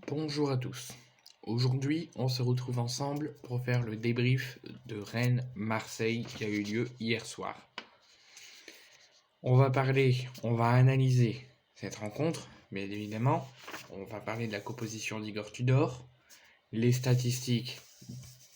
Bonjour à tous. Aujourd'hui, on se retrouve ensemble pour faire le débrief de Rennes-Marseille qui a eu lieu hier soir. On va analyser cette rencontre, bien évidemment. On va parler de la composition d'Igor Tudor, les statistiques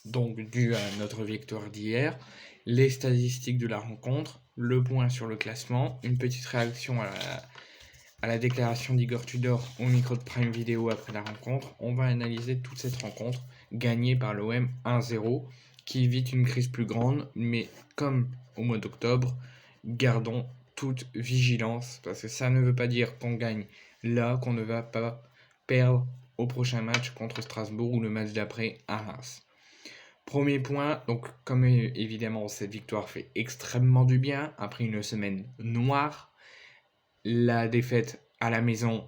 donc dues à notre victoire d'hier, les statistiques de la rencontre, le point sur le classement, une petite réaction à la déclaration d'Igor Tudor au micro de Prime Video après la rencontre. On va analyser toute cette rencontre gagnée par l'OM 1-0 qui évite une crise plus grande, mais comme au mois d'octobre, gardons toute vigilance parce que ça ne veut pas dire qu'on gagne là, qu'on ne va pas perdre au prochain match contre Strasbourg ou le match d'après à Reims. Premier point, donc comme évidemment cette victoire fait extrêmement du bien après une semaine noire, la défaite à la maison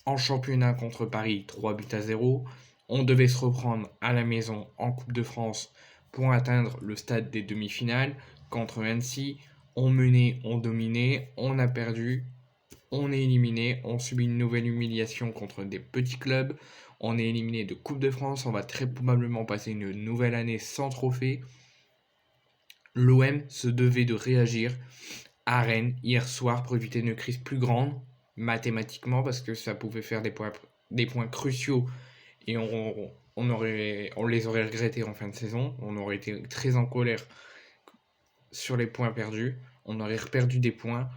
en championnat contre Paris, 3-0. On devait se reprendre à la maison en Coupe de France pour atteindre le stade des demi-finales contre Annecy. On menait, on dominait, on a perdu, on est éliminé, on subit une nouvelle humiliation contre des petits clubs, on est éliminé de Coupe de France, on va très probablement passer une nouvelle année sans trophée. L'OM se devait de réagir à Rennes hier soir pour éviter une crise plus grande mathématiquement parce que ça pouvait faire des points cruciaux et on les aurait regrettés en fin de saison. On aurait été très en colère sur les points perdus. On aurait perdu des points.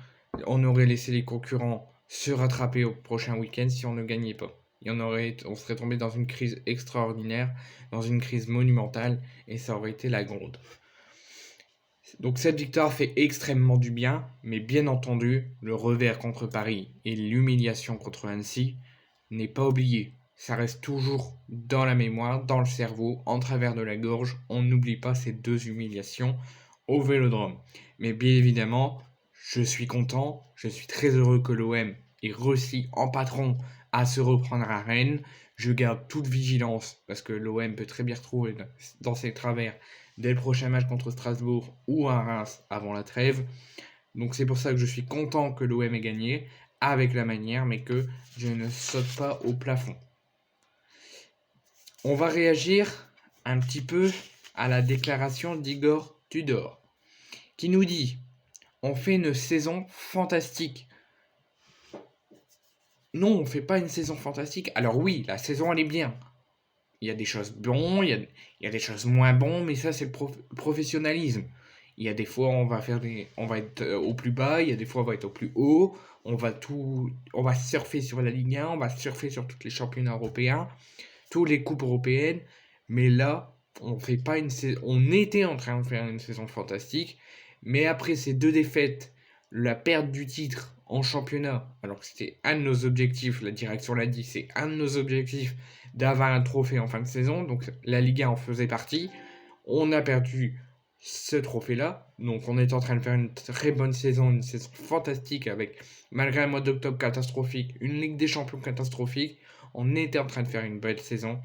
On aurait laissé les concurrents se rattraper au prochain week-end si on ne gagnait pas. On serait tombé dans une crise extraordinaire, dans une crise monumentale et ça aurait été la gronde. Donc cette victoire fait extrêmement du bien, mais bien entendu, le revers contre Paris et l'humiliation contre Annecy n'est pas oublié. Ça reste toujours dans la mémoire, dans le cerveau, en travers de la gorge. On n'oublie pas ces deux humiliations au Vélodrome. Mais bien évidemment, je suis content, je suis très heureux que l'OM ait réussi en patron à se reprendre à Rennes. Je garde toute vigilance parce que l'OM peut très bien retrouver dans ses travers dès le prochain match contre Strasbourg ou à Reims avant la trêve. Donc c'est pour ça que je suis content que l'OM ait gagné avec la manière, mais que je ne saute pas au plafond. On va réagir un petit peu à la déclaration d'Igor Tudor, qui nous dit « On fait une saison fantastique ». Non, on ne fait pas une saison fantastique. Alors oui, la saison elle est bien. Il y a des choses bonnes, il y a des choses moins bonnes, mais ça c'est le professionnalisme. Il y a des fois on va être au plus bas, il y a des fois on va être au plus haut, on va surfer sur la Ligue 1, on va surfer sur tous les championnats européens, toutes les coupes européennes, mais là on fait pas on était en train de faire une saison fantastique, mais après ces deux défaites, la perte du titre en championnat, alors que c'était un de nos objectifs, la direction l'a dit, c'est un de nos objectifs d'avoir un trophée en fin de saison, donc la Ligue 1 en faisait partie. On a perdu ce trophée-là, donc on est en train de faire une très bonne saison, une saison fantastique avec, malgré un mois d'octobre catastrophique, une Ligue des Champions catastrophique, on était en train de faire une belle saison,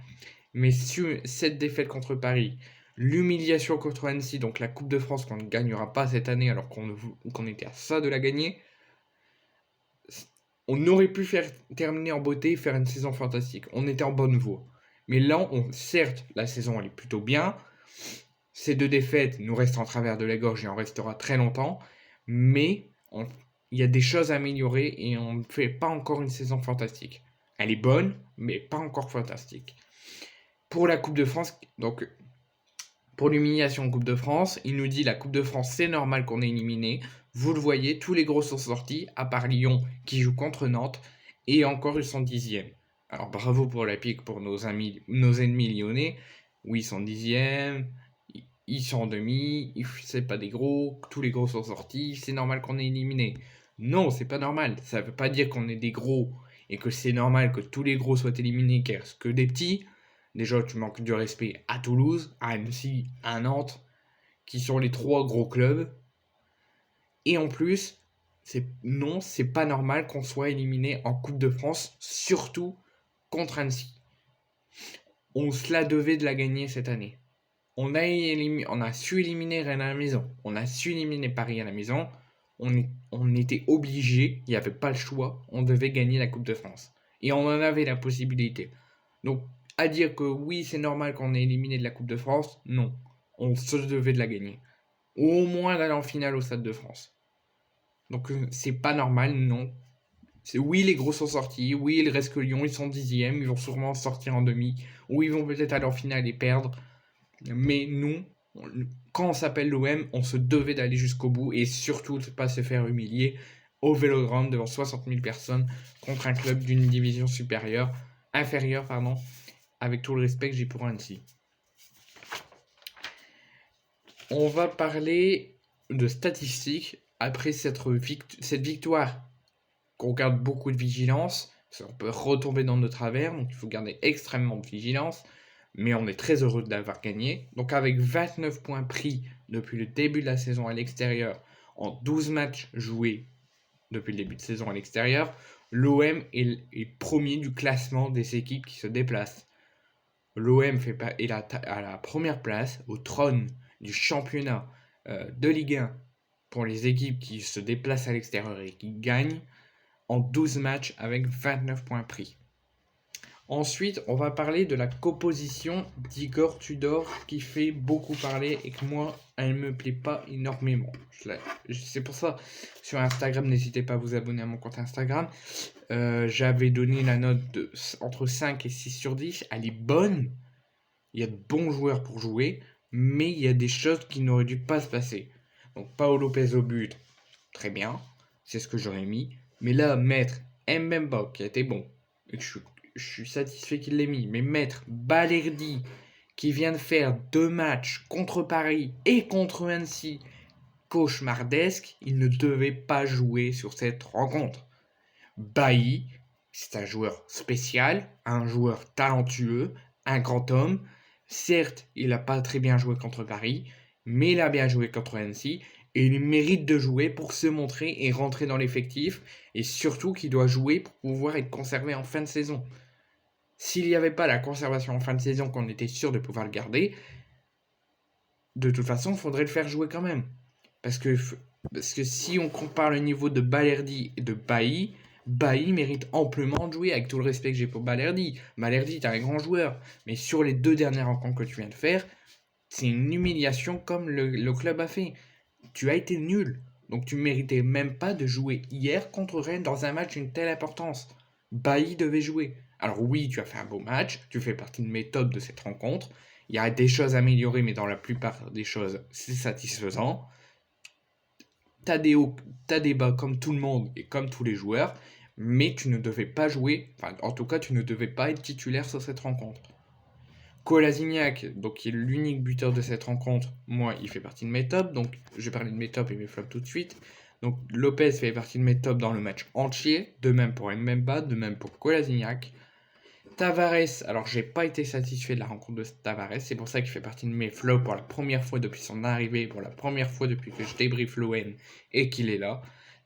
mais sur cette défaite contre Paris, l'humiliation contre Annecy, donc la Coupe de France qu'on ne gagnera pas cette année alors qu'on était à ça de la gagner, on aurait pu terminer en beauté et faire une saison fantastique. On était en bonne voie. Mais là, certes, la saison elle est plutôt bien. Ces deux défaites nous restent en travers de la gorge et en restera très longtemps. Mais il y a des choses à améliorer et on ne fait pas encore une saison fantastique. Elle est bonne, mais pas encore fantastique. Pour la Coupe de France, donc pour l'humiliation en Coupe de France, il nous dit la Coupe de France, c'est normal qu'on ait éliminé. Vous le voyez, tous les gros sont sortis, à part Lyon qui joue contre Nantes, et encore ils sont dixièmes. Alors bravo pour la pique pour nos ennemis lyonnais. Oui, ils sont dixièmes, ils sont en demi, c'est pas des gros, tous les gros sont sortis, c'est normal qu'on ait éliminé. Non, c'est pas normal. Ça veut pas dire qu'on est des gros et que c'est normal que tous les gros soient éliminés, car que des petits. Déjà, tu manques du respect à Toulouse, à Annecy, à Nantes, qui sont les trois gros clubs. Et en plus, c'est pas normal qu'on soit éliminé en Coupe de France, surtout contre Annecy. On se la devait de la gagner cette année. On a su éliminer Rennes à la maison. On a su éliminer Paris à la maison. On était obligé, il n'y avait pas le choix, on devait gagner la Coupe de France. Et on en avait la possibilité. Donc, à dire que oui, c'est normal qu'on ait éliminé de la Coupe de France, non. On se devait de la gagner. Ou au moins d'aller en finale au Stade de France. Donc, c'est pas normal, non. Oui, les gros sont sortis. Oui, il reste que Lyon, ils sont 10e. Ils vont sûrement sortir en demi. Ou ils vont peut-être aller en finale et perdre. Mais nous, quand on s'appelle l'OM, on se devait d'aller jusqu'au bout et surtout de ne pas se faire humilier au Vélodrome devant 60 000 personnes contre un club d'une division inférieure, avec tout le respect que j'ai pour Annecy. On va parler de statistiques après cette victoire qu'on garde beaucoup de vigilance, parce qu'on peut retomber dans nos travers, donc il faut garder extrêmement de vigilance, mais on est très heureux d'avoir gagné. Donc avec 29 points pris depuis le début de la saison à l'extérieur, en 12 matchs joués depuis le début de saison à l'extérieur, l'OM est premier du classement des équipes qui se déplacent. L'OM est à la première place, au trône du championnat de Ligue 1 pour les équipes qui se déplacent à l'extérieur et qui gagnent en 12 matchs avec 29 points pris. Ensuite, on va parler de la composition d'Igor Tudor qui fait beaucoup parler et que moi, elle me plaît pas énormément. C'est pour ça, sur Instagram, n'hésitez pas à vous abonner à mon compte Instagram. J'avais donné la note entre 5 et 6 sur 10. Elle est bonne. Il y a de bons joueurs pour jouer, mais il y a des choses qui n'auraient dû pas se passer. Donc, Paolo Lopez au but, très bien. C'est ce que j'aurais mis. Mais là, mettre Mbemba, qui a été bon, et que je suis satisfait qu'il l'ait mis, mais mettre Balerdi, qui vient de faire 2 matchs contre Paris et contre Annecy, cauchemardesque, il ne devait pas jouer sur cette rencontre. Bailly, c'est un joueur spécial, un joueur talentueux, un grand homme. Certes, il n'a pas très bien joué contre Paris, mais il a bien joué contre Annecy et il mérite de jouer pour se montrer et rentrer dans l'effectif, et surtout qu'il doit jouer pour pouvoir être conservé en fin de saison. S'il n'y avait pas la conservation en fin de saison, qu'on était sûr de pouvoir le garder, de toute façon, il faudrait le faire jouer quand même. Parce que si on compare le niveau de Balerdi et de Bailly, Bailly mérite amplement de jouer, avec tout le respect que j'ai pour Balerdi. Balerdi est un grand joueur, mais sur les 2 dernières rencontres que tu viens de faire, c'est une humiliation comme le club a fait. Tu as été nul. Donc tu ne méritais même pas de jouer hier contre Rennes dans un match d'une telle importance. Bailly devait jouer. Alors oui, tu as fait un beau match, tu fais partie de mes tops de cette rencontre. Il y a des choses à améliorer, mais dans la plupart des choses, c'est satisfaisant. T'as des hauts, t'as des bas comme tout le monde et comme tous les joueurs, mais tu ne devais pas jouer, enfin en tout cas tu ne devais pas être titulaire sur cette rencontre. Kolasinac, donc qui est l'unique buteur de cette rencontre, moi il fait partie de mes tops, donc je vais parler de mes tops et mes flops tout de suite. Donc Lopez fait partie de mes tops dans le match entier, de même pour Mbemba, de même pour Kolasinac. Tavares, alors j'ai pas été satisfait de la rencontre de Tavares, c'est pour ça qu'il fait partie de mes flops pour la première fois depuis son arrivée, pour la première fois depuis que je débriefe l'OM et qu'il est là.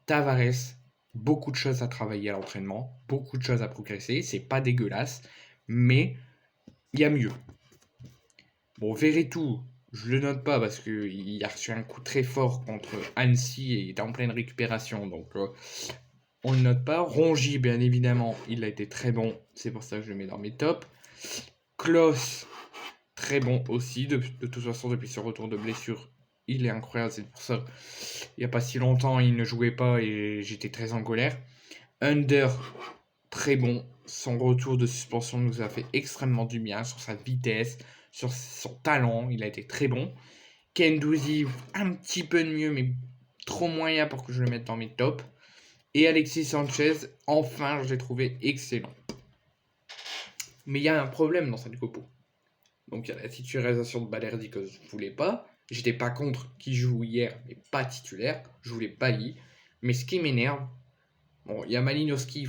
Tavares, beaucoup de choses à travailler à l'entraînement, beaucoup de choses à progresser, c'est pas dégueulasse, mais il y a mieux. Bon, Verretou, je le note pas parce qu'il a reçu un coup très fort contre Annecy et il est en pleine récupération, donc on ne le note pas. Rongy, bien évidemment, il a été très bon, c'est pour ça que je le mets dans mes tops. Klos, très bon aussi, de toute façon, depuis son retour de blessure, il est incroyable, c'est pour ça, il n'y a pas si longtemps, il ne jouait pas et j'étais très en colère. Under, très bon, son retour de suspension nous a fait extrêmement du bien sur sa vitesse, sur son talent, il a été très bon. Kendouzi, un petit peu de mieux, mais trop moyen pour que je le mette dans mes tops. Et Alexis Sanchez, enfin, je l'ai trouvé excellent. Mais il y a un problème dans cette compo. Donc il y a la titularisation de Balerdi que je ne voulais pas. J'étais pas contre qui joue hier, mais pas titulaire. Je voulais Bailly. Mais ce qui m'énerve, bon, il y a Malinowski,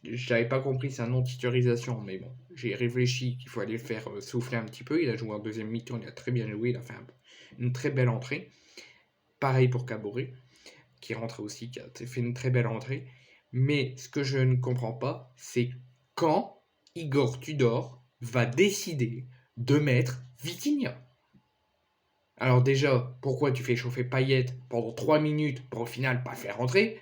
j'avais pas compris sa non-titularisation, mais bon, j'ai réfléchi qu'il faut aller le faire souffler un petit peu. Il a joué en deuxième mi-temps, il a très bien joué, il a fait une très belle entrée. Pareil pour Caboret, qui rentre aussi, qui a fait une très belle entrée. Mais ce que je ne comprends pas, c'est quand Igor Tudor va décider de mettre Vitinha. Alors déjà, pourquoi tu fais chauffer Payet pendant 3 minutes pour au final pas faire rentrer?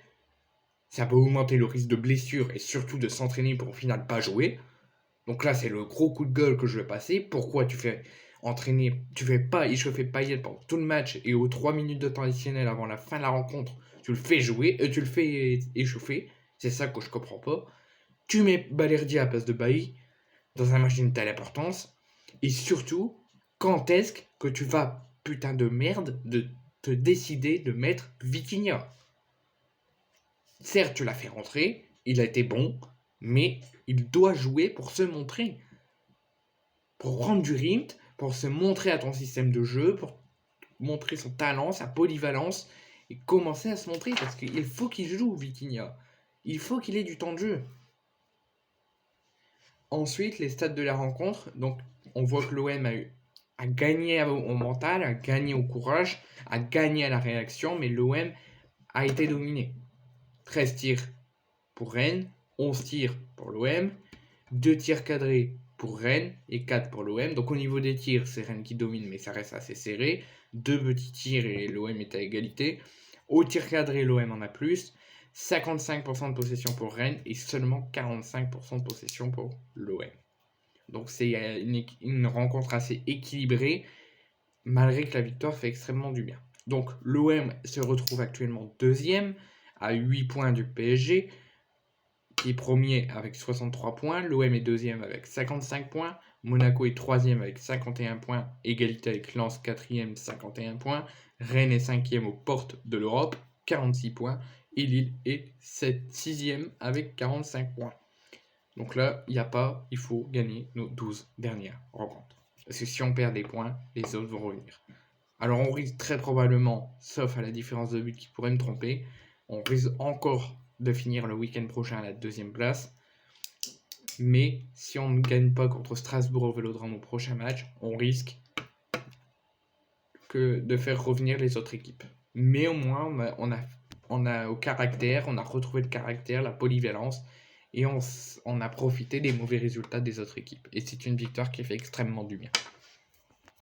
Ça peut augmenter le risque de blessure et surtout de s'entraîner pour au final pas jouer. Donc là, c'est le gros coup de gueule que je vais passer. Pourquoi tu fais entraîner, tu fais pas échauffer Payet pendant tout le match et aux 3 minutes de temps additionnel avant la fin de la rencontre, tu le fais jouer, tu le fais échauffer. C'est ça que je comprends pas. Tu mets Balerdi à la place de Bailly dans un match d'une telle importance. Et surtout, quand est-ce que tu vas, putain de merde, de te décider de mettre Vitinha? Certes, tu l'as fait rentrer, il a été bon, mais il doit jouer pour se montrer. Pour rendre du rythme, pour se montrer à ton système de jeu, pour montrer son talent, sa polyvalence, et commencer à se montrer, parce qu'il faut qu'il joue, Vitinha. Il faut qu'il ait du temps de jeu. Ensuite, les stats de la rencontre. Donc, on voit que l'OM a gagné au mental, a gagné au courage, a gagné à la réaction, mais l'OM a été dominé. 13 tirs pour Rennes, 11 tirs pour l'OM, 2 tirs cadrés pour Rennes et 4 pour l'OM. Donc au niveau des tirs, c'est Rennes qui domine, mais ça reste assez serré. 2 petits tirs et l'OM est à égalité. Au tir cadré, l'OM en a plus. 55% de possession pour Rennes et seulement 45% de possession pour l'OM. Donc c'est une rencontre assez équilibrée, malgré que la victoire fait extrêmement du bien. Donc l'OM se retrouve actuellement deuxième, à 8 points du PSG, qui est premier avec 63 points. L'OM est deuxième avec 55 points. Monaco est troisième avec 51 points. Égalité avec Lens, quatrième, 51 points. Rennes est cinquième aux portes de l'Europe, 46 points. Et Lille est sixième avec 45 points. Donc là, il faut gagner nos 12 dernières rencontres. Parce que si on perd des points, les autres vont revenir. Alors on risque très probablement, sauf à la différence de but qui pourrait me tromper, on risque encore de finir le week-end prochain à la deuxième place. Mais si on ne gagne pas contre Strasbourg au Vélodrome au prochain match, on risque de faire revenir les autres équipes. Mais au moins, on a au caractère, on a retrouvé le caractère, la polyvalence, et on a profité des mauvais résultats des autres équipes. Et c'est une victoire qui fait extrêmement du bien.